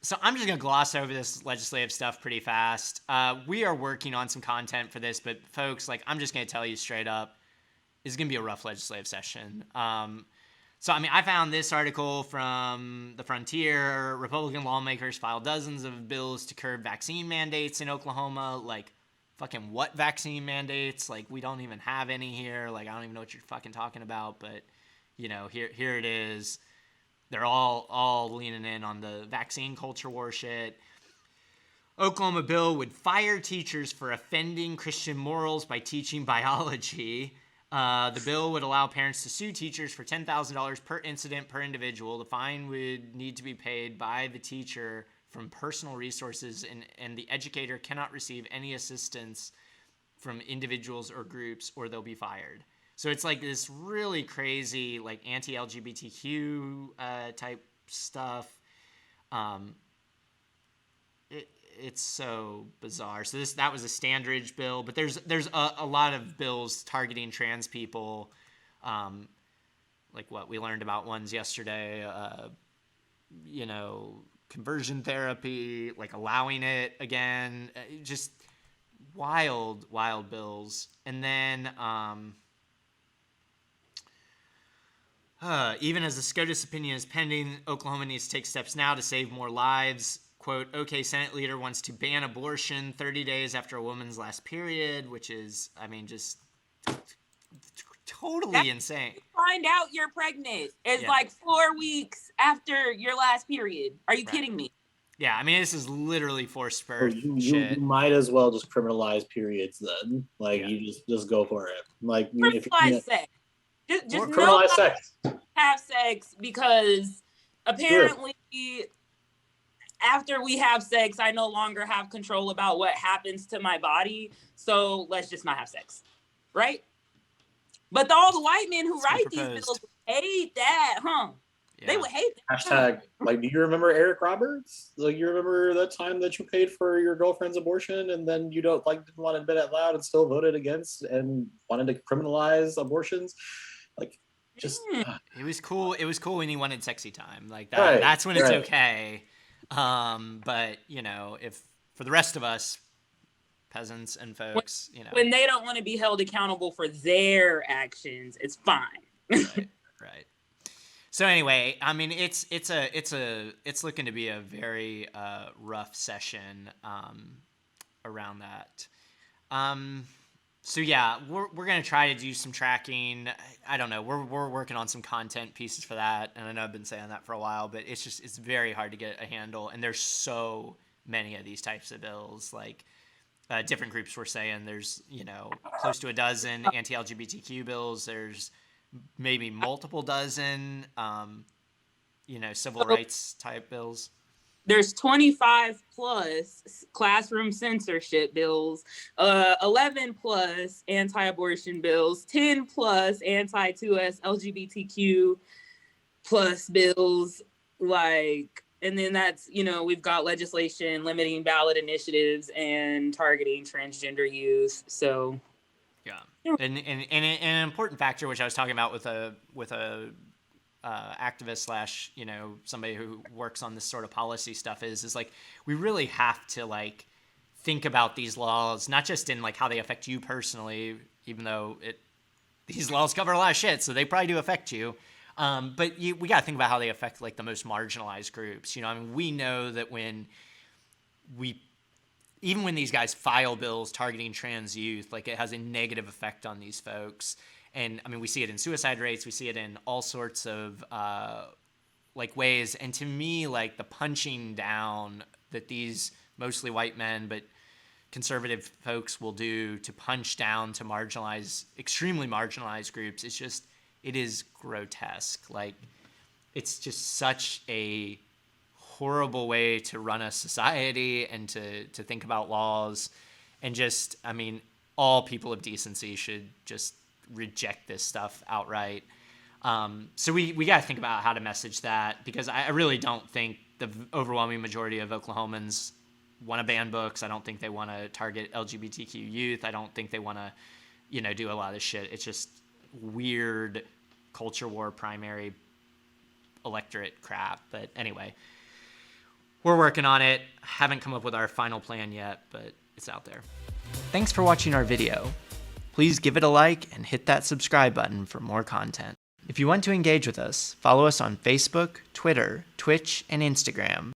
So I'm just going to gloss over this legislative stuff pretty fast. We are working on some content for this, but folks, like, I'm just going to tell you straight up, it's going to be a rough legislative session. So, I mean, I found this article from The Frontier. Republican lawmakers filed dozens of bills to curb vaccine mandates in Oklahoma. Like, fucking what vaccine mandates? Like, we don't even have any here. Like, I don't even know what you're fucking talking about. But, here it is. They're all leaning in on the vaccine culture war shit. Oklahoma bill would fire teachers for offending Christian morals by teaching biology. The bill would allow parents to sue teachers for $10,000 per incident per individual. The fine would need to be paid by the teacher from personal resources, and the educator cannot receive any assistance from individuals or groups, or they'll be fired. So it's like this really crazy, like anti-LGBTQ type stuff. Um, it's so bizarre. So that was a Standridge bill, but there's a lot of bills targeting trans people, like what we learned about ones yesterday. Conversion therapy, like allowing it again, just wild bills. And then even as the SCOTUS opinion is pending, Oklahoma needs to take steps now to save more lives. Quote, OK, Senate leader wants to ban abortion 30 days after a woman's last period, which is, I mean, just totally insane. Find out you're pregnant. It's like 4 weeks after your last period. Are you kidding me? Yeah, I mean, this is literally forced birth shit. You might as well just criminalize periods then. Like, you just go for it. Like, criminalize sex. Just criminalize sex. Have sex, because apparently after we have sex, I no longer have control about what happens to my body. So let's just not have sex, right? But all the white men who write these bills hate that, huh? Yeah. They would hate that. Hashtag, like, do you remember Eric Roberts? Like, you remember that time that you paid for your girlfriend's abortion and then you didn't want to admit it loud and still voted against and wanted to criminalize abortions? Like, just it was cool. It was cool when he wanted sexy time. Like that. That's when it's okay. But if for the rest of us, peasants and folks, when they don't want to be held accountable for their actions, it's fine. Right. So anyway, I mean, it's looking to be a very rough session around that. So yeah, we're gonna try to do some tracking. I don't know. We're working on some content pieces for that, and I know I've been saying that for a while, but it's very hard to get a handle, and there's so many of these types of bills. Like different groups were saying, there's close to a dozen anti-LGBTQ bills. There's maybe multiple dozen, civil rights type bills. There's 25 plus classroom censorship bills, 11 plus anti-abortion bills, 10 plus anti-2S LGBTQ plus bills, and then that's, we've got legislation limiting ballot initiatives and targeting transgender youth. So yeah. And an important factor, which I was talking about with a activist / somebody who works on this sort of policy stuff is like, we really have to think about these laws, not just in how they affect you personally, even though these laws cover a lot of shit, so they probably do affect you. But we got to think about how they affect the most marginalized groups. I mean, we know that even when these guys file bills targeting trans youth, it has a negative effect on these folks. And I mean, we see it in suicide rates. We see it in all sorts of ways. And to me, the punching down that these mostly white men, but conservative folks will do to punch down to extremely marginalized groups, it is grotesque. It's just such a horrible way to run a society and to think about laws. And I mean, all people of decency should just reject this stuff outright. So we got to think about how to message that, because I really don't think the overwhelming majority of Oklahomans want to ban books. I don't think they want to target LGBTQ youth. I don't think they want to, do a lot of this shit. It's just weird culture war primary electorate crap. But anyway, We're working on it. Haven't come up with our final plan yet, but it's out there. Thanks for watching our video. Please give it a like and hit that subscribe button for more content. If you want to engage with us, follow us on Facebook, Twitter, Twitch, and Instagram.